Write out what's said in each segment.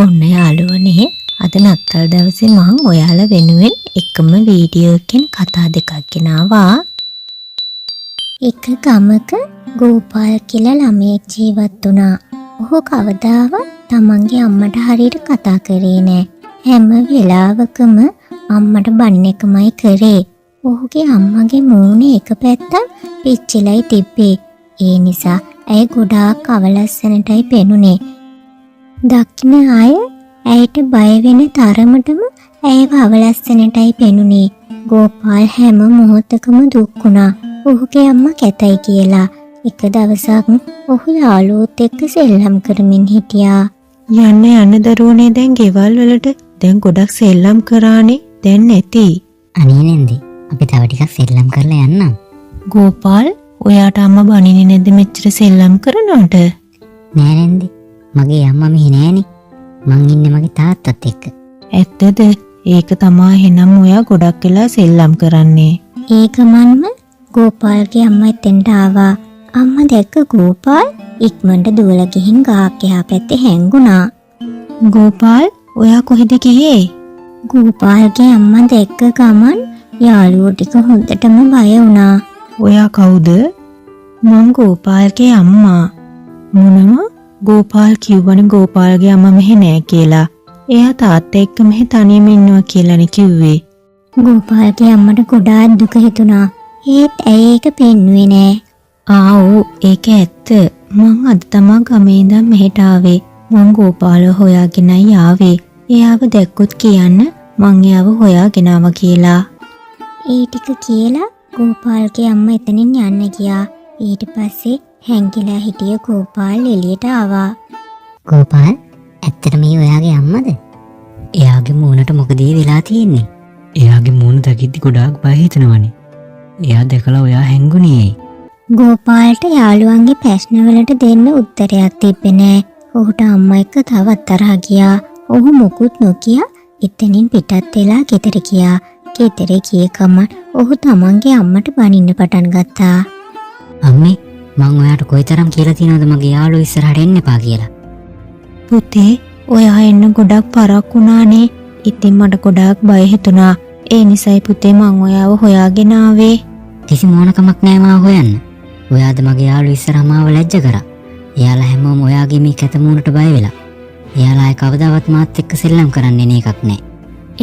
ඔන්න යාළුවනේ අද නත්තල් දවසේ මම ඔයාලා වෙනුවෙන් එකම වීඩියෝ එකකින් කතා දෙකක් ගෙනාවා. එක ගමක ගෝපාල් කියලා ළමයෙක් ජීවත් වුණා. ඔහු කවදාවත් තමන්ගේ අම්මට හරියට කතා කරේ නෑ. හැම වෙලාවකම අම්මට බනින එකමයි කරේ. ඔහුගේ අම්මගේ මූණේ එක පැත්තක් පිච්චිලයි තිබ්බේ. ඒ නිසා ඇය ගොඩාක් අවලස්සනටයි පෙනුනේ. දකින්න අය ඇයට බය වෙන තරමටම ඇයව අවලස්සනටයි පෙනුනේ. ගෝපාල් හැම මොහොතකම දුක් වුණා. ඔහුගේ අම්මා කැතයි කියලා. එක දවසක් ඔහු යාළුවොත් එක්ක සෙල්ලම් කරමින් හිටියා. යන්න දරුවනේ දැන් ගෙවල් වලට දැන් ගොඩක් සෙල්ලම් කරානේ. දැන් නැති. අනේ නෙන්දි අපි තව ටිකක් සෙල්ලම් කරලා යන්නම්. ගෝපාල් ඔයාට අම්මා බනින්නේ නැද්ද මෙච්චර සෙල්ලම් කරනවට? නෑ නෙන්දි මගේ අම්මා මෙහි නෑනේ. මං ඉන්නේ මගේ තාත්තත් එක්ක. ඇත්තද? ඒක තමයි එහෙනම් ඔයා ගොඩක් වෙලා සෙල්ලම් කරන්නේ. ඒ ගමන්ම ගෝපාල්ගේ අම්මා එතෙන්ට ආවා. අම්මා දැක්ක ගෝපාල් ඉක්මනට දුවලා ගිහින් ගහක් එහා පැත්තේ හැංගුණා. ගෝපාල් ඔයා කොහෙද ගියේ? ගෝපාල්ගේ අම්මා දැක්ක ගමන් යාළුවෝ ටික හොඳටම බය වුණා. ඔයා කවුද? මං ගෝපාල්ගේ අම්මා. මොනම? ගෝපාල් කිව්වනේ ගෝපාල්ගේ අම්මා මෙහෙ නෑ කියලා. එයා තාත්තා එක්ක මෙහෙ තනියම ඉන්නවා කියලානේ කිව්වේ. ගෝපාල්ගේ අම්මට ගොඩාක් දුක හිතුණා. ඒත් ඇයි ඒක පෙන්වුවේ නෑ. ආව් ඒක ඇත්ත. මං අද තමා ගමේ ඉඳන් මෙහෙට ආවේ. මං ගෝපාලව හොයාගෙනයි ආවේ. එයාව දැක්කොත් කියන්න මං එයාව හොයාගෙන ආවා කියලා. ඒ ටික කියලා ගෝපාල්ගේ අම්මා එතනින් යන්න ගියා. ඊට පස්සේ හැංගිලා හිටිය ගෝපාල් එළියට ආවා. ගෝපාල් ඇත්තට මේ ඔයාගේ අම්මද? එයාගේ මූණට මොකද වෙලා තියෙන්නේ? එයාගේ මූණ දකිද්දි ගොඩාක් බය හිතෙනවනේ. එයා දැකලා ඔයා හැංගුණේ. ගෝපාල්ට යාළුවන්ගේ ප්‍රශ්නවලට දෙන්න උත්තරයක් තිබ්බේ නෑ. ඔහුට අම්මා එක්ක තවත් තරහ ගියා. ඔහු මොකුත් නොකිය එතනින් පිටත් වෙලා ගෙදර ගියා. ගෙදර ගිය ගමන් ඔහු තමන්ගේ අම්මට බනින්න පටන් ගත්තා. අම්මේ මං ඔයාට කොයිතරම් කියලා තියෙනවද මගේ යාළුවෝ ඉස්සරහට එන්න එපා කියලා? පුතේ ඔයා එන්න ගොඩක් පරක් වුණානේ. ඉතින් මට ගොඩාක් බය හිතුණා. ඒ නිසායි පුතේ මං ඔයාව හොයාගෙන ආවේ. කිසි මොනකමක් නෑ මාව හොයන්න. ඔයාද මගේ යාළුවෝ ඉස්සරහා මාව ලැජ්ජ කරා. එයාලා හැමෝම ඔයාගේ මේ කැත මූණට බය වෙලා. එයාලා ආයේ කවදාවත් මාත් එක්ක සෙල්ලම් කරන්නේ නේ එකක් නෑ.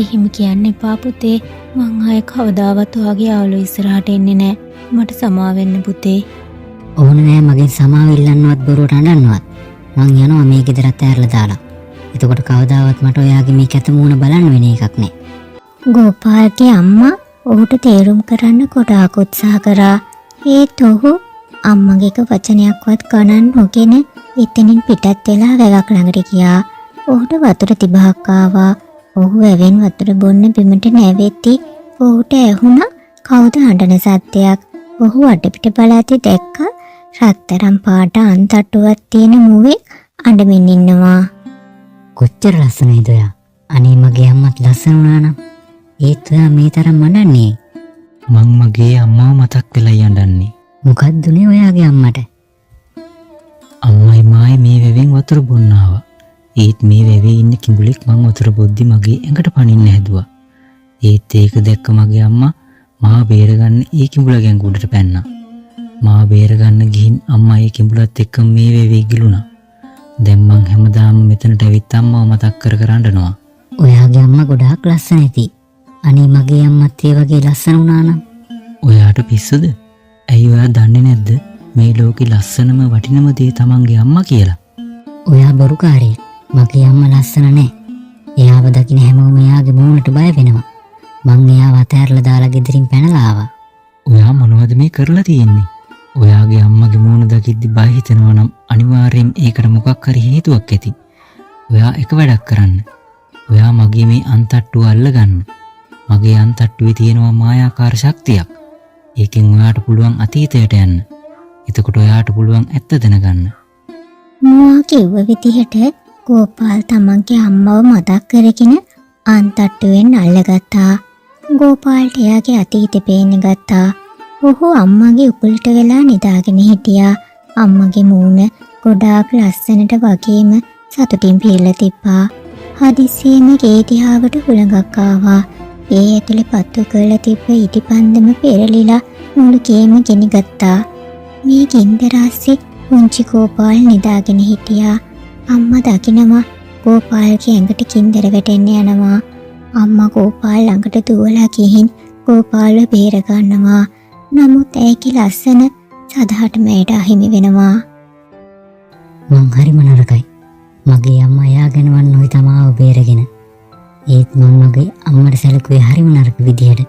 එහෙම කියන්න එපා පුතේ. මං ආයේ කවදාවත් ඔයාගේ යාළුවෝ ඉස්සරහට එන්නේ නෑ. මට සමා වෙන්න පුතේ. ඕන නෑ මගෙන් සමාව ඉල්ලන්නවත් බොරුවට අඬන්නවත්. මං යනවා මේ ගෙදරත් ඇරලා දාලා. එතකොට කවදාවත් මට ඔයාගේ මේ කැත මූණ බලන්න වෙන එකක් නෑ. ගෝපාල්ගේ අම්මා ඔහුට තේරුම් කරන්න ගොඩාක් උත්සාහ කරා. ඒත් ඔහු අම්මගේ එක වචනයක්වත් ගණන් නොගෙන එතනින් පිටත් වෙලා වැවක් ළඟට ගියා. ඔහුට වතුර තිබහක් ආවා. ඔහු වැවෙන් වතුර බොන්න බිමට නැවෙද්දි ඔහුට ඇහුණා කවුද අඬන සද්දයක්. ඔහු අඩපිට බලාදී දැක්ක රත්තරන් පාට අන්තට්ටුවක් තියෙන මුවෙක් අඬමින් ඉන්නවා. කොච්චර ලස්සනයිද ඔයා? අනේ මගේ අම්මත් ලස්සන වුණා නම්. ඒත් ඔයා මේ තරම් අඬන්නේ. මං මගේ අම්මාව මතක් වෙලා යඬන්නේ. මොකද්දුනේ ඔයාගේ අම්මට? අම්මයි මායි මේ වැවෙන් වතුර බොන්න ආවා. ඒත් මේ වැවේ ඉන්න කිඹුලෙක් මං වතුර බොද්දි මගේ ඇඟට පනින්න හැදුවා. ඒත් ඒක දැක්ක මගේ අම්මා මාව බේරගන්න ඒ කිඹුලගේ ඇඟ උඩට පැන්නා. මාව බේරගන්න ගිහින් අම්මා ඒ කිඹුලත් එක්ක මේ වැවේ ගිලුණා. දැන් මං හැමදාම මෙතනට ඇවිත් අම්මාව මතක් කර කර අඬනවා. ඔයාගේ අම්මා ගොඩාක් ලස්සන ඇති. අනේ මගේ අම්මත් ඒ වගේ ලස්සන වුණා නම්. ඔයාට පිස්සුද? ඇයි ඔයා දන්නේ නැද්ද මේ ලෝකේ ලස්සනම වටිනම දේ තමන්ගේ අම්මා කියලා? ඔයා බොරුකාරයෙක්. මගේ අම්මා ලස්සන නෑ. එයාව දකින්න හැමෝම එයාගේ මූණට බය වෙනවා. මං එයාව අතහැරලා දාලා ගෙදරින් පැනලා ආවා. ඔයා මොනවද මේ කරලා තියෙන්නේ? ඔයාගේ අම්මගේ මූණ දකිද්දි බය හිතෙනවා නම් අනිවාර්යෙන් ඒකට මොකක් හරි හේතුවක් ඇති. ඔයා එක වැඩක් කරන්න. ඔයා මගේ මේ අන්තට්ටුව අල්ලගන්න. මගේ අන්තට්ටුවේ තියෙනවා මායාකාර ශක්තියක්. ඒකෙන් ඔයාට පුළුවන් අතීතයට යන්න. එතකොට ඔයාට පුළුවන් ඇත්ත දැනගන්න. මුවා කිව්ව විදිහට ගෝපාල් තමන්ගේ අම්මව මතක් කරගෙන අන්තට්ටුවෙන් අල්ලගත්තා. ගෝපාල්ට එයාගේ අතීතේ පේන්න ගත්තා. ඔහු අම්මගේ උකුලට වෙලා නිදාගෙන හිටියා. අම්මගේ මූණ ගොඩාක් ලස්සනට වගේම සතුටින් පිරලා තිබ්බා. හදිසියෙම ගේ දිහාවට හුළඟක් ආවා. ඒ ඇතුලේ පත්තු කරලා තිබ්බ ඉටිපන්දම පෙරලිලා මුළු ගේම ගෙනිගත්තා. මේ ගින්දර ASCII පුංචි ගෝපාල් නිදාගෙන හිටියා. අම්මා දකිනවා ගෝපාල්ගේ ඇඟට ගින්දර වැටෙන්න යනවා. අම්මා ගෝපාල් ළඟට දුවලා ගිහින් ගෝපාල්ව බේර ගන්නවා. නමුත් ඇයිගේ ලස්සන සදහටම ඇයට අහිමි වෙනවා. මං හරිම නරකයි. මගේ අම්මා එයාගෙන වන් ඔය තමාව බේරගෙන. ඒත් මං මගේ අම්මට සැලකුවේ හරිම නරක විදියට.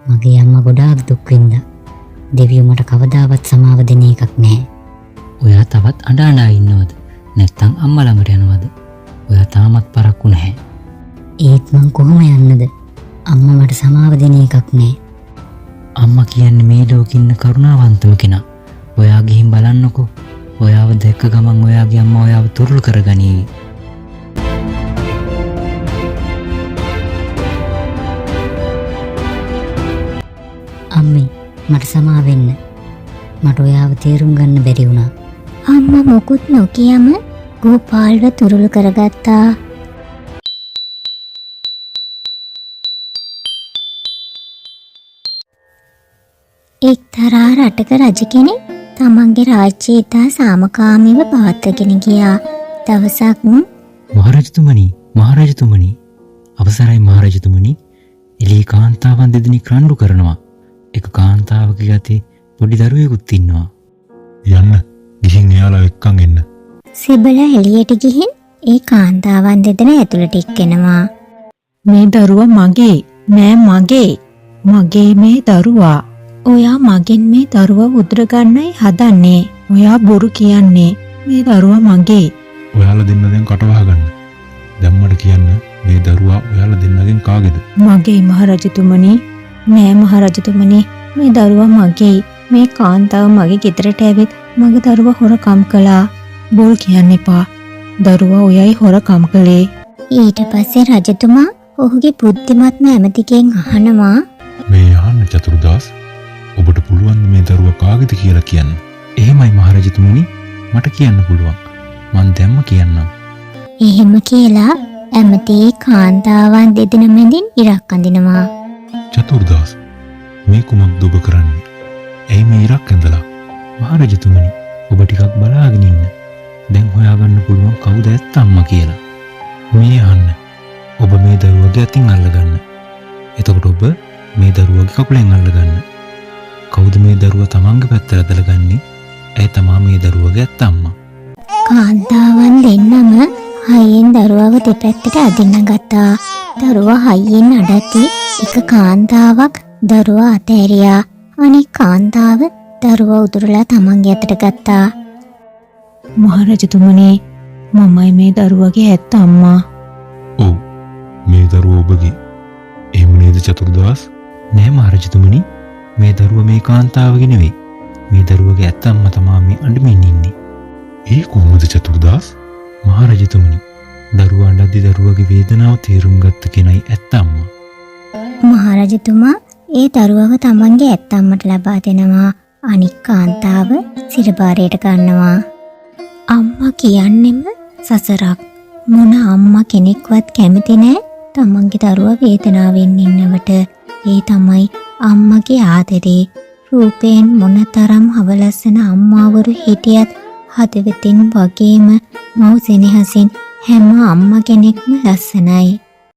මගේ අම්මා ගොඩාක් දුක් විඳා. දෙවියෝ මට කවදාවත් සමාව දෙන එකක් නැහැ. ඔයා තවත් අඬා ඉන්නවද? නැත්තම් අම්මා ළඟට යනවද? ඔයා තාමත් පරක්කු නැහැ. ඒත් මං කොහොම යන්නද? අම්මා මට සමාව දෙන එකක් නැහැ. අම්මා කියන්නේ මේ ලෝකෙ ඉන්න කරුණාවන්තම කෙනා. ඔයා ගිහින් බලන්නකෝ. ඔයාව දැක්ක ගමන් ඔයාගේ අම්මා ඔයාව තුරුල් කරගනීවි. අම්මේ මට සමාව වෙන්න. මට ඔයාව තේරුම් ගන්න බැරි වුණා. අම්මා මොකුත් නොකියම ගෝපාල්ව තුරුළු කරගත්තා. එක්තරා රටක රජ කෙනෙක් තමන්ගේ රාජ්‍යය ඉතා සාමකාමීව පවත්වාගෙන ගියා. දවසක් මහරජතුමනි අවසරයි මහරජතුමනි. එළී කාන්තාවන් දෙදෙනෙක් රණ්ඩු කරනවා. එක කාන්තාවගේ අතේ පොඩි දරුවෙකුත් ඉන්නවා. යන්න ගිහින් එයාලා එක්කන් එන්න. සිබල එළියට ගිහින් ඒ කාන්තාවන් දෙදෙනා ඇතුළට එක්කෙනවා. මේ දරුවා මගේ නෑ මගේ මේ දරුවා. ඔයා මගෙන් මේ දරුවා උදුර ගන්නයි හදන්නේ. ඔයා බොරු කියන්නේ. මේ දරුවා මගේ. ඔයාලා දෙන්න කට වහගන්න. දැම්මට කියන්න මේ දරුවා ඔයාලා දෙන්නගෙන් කාගේද? මගේ මහරජතුමනි. නෑ මහරජතුමනි, මේ දරුවා මගේ. මේ කාන්තාව මගේ ගෙදරට ඇවිත් මගේ දරුවා හොරකම් කළා. බොල් කියන්න එපා. දරුවා ඔයයි හොරකම් කළේ. ඊට පස්සේ රජතුමා ඔහුගේ බුද්ධිමත්ම ඇමතිගෙන් අහනවා, මේ අහන්න චතුර්දාස්, ඔබට පුළුවන් මේ දරුවා කාගේද කියලා කියන්න? එහෙමයි මහරජතුමනි, මට කියන්න පුළුවන්. මං දැම්ම කියන්නම්. එහෙම කියලා ඇමති කාන්තාවන් දෙදෙනා මැදින් ඉරක් අඳිනවා. චතුර්දාස්, මේ කුමක්ද ඔබ කරන්නේ? ඇයි මේ ඉරක් ඇඳලා? මහරජතුමනි, ඔබ ටිකක් බලාගෙන ඉන්න. දැන් හොයාගන්න පුළුවන් කවුද ඇත්ත අම්මා කියලා. මේ අහන්න. ඔබ මේ දරුවගේ අතින් අල්ලගන්න. එතකොට ඔබ මේ දරුවගේ කකුලෙන් අල්ලගන්න. කවුද මේ දරුවා තමන්ගේ පැත්තට ඇදලා ඇයි තමා මේ දරුවගේ ඇත්ත අම්මා? කාන්තාවන් දෙන්නම හයියෙන් දරුවව දෙපැත්තට අදින්න ගත්තා. දරුවා හයියෙන් අඩති එක කාන්තාවක් දරුවා අතෑරියා. අනික් කාන්තාව දරුවා උදුරලා තමන්ගේ අතට ගත්තා. මහරජතුමනි, මමයි මේ දරුවගේ ඇත්ත අම්මා. ඔව්, මේ දරුවා ඔබගේ. එහෙම නේද චතුර්දාස්? නෑ මහරජතුමනි, මේ දරුවා මේ කාන්තාවගේ නෙවෙයි. මේ දරුවගේ ඇත්ත අම්මා තමා මේ අඬමින් ඉන්නේ. ඒ කොහොමද චතුර්දාස්? මහරජතුමනි, දරුවා අඬද්දි දරුවගේ වේදනාව තේරුම් ගත්ත කෙනයි ඇත්ත අම්මා. මහරජතුමා ඒ දරුවව තමන්ගේ ඇත්ත අම්මට ලබා දෙනවා. අනික් කාන්තාව සිරබාරයට ගන්නවා. අම්මා කියන්නෙම සසරක්. මොන අම්මා කෙනෙක්වත් කැමති නෑ තමන්ගේ දරුවා වේදනාවෙන් ඉන්නවට. ඒ තමයි අම්මගේ ආදරේ. රූපයෙන් මොනතරම් හවලස්සන අම්මාවරු හිටියත් හදවතින් වගේම මව් සෙනෙහසින් හැම අම්මා කෙනෙක්ම ලස්සනයි.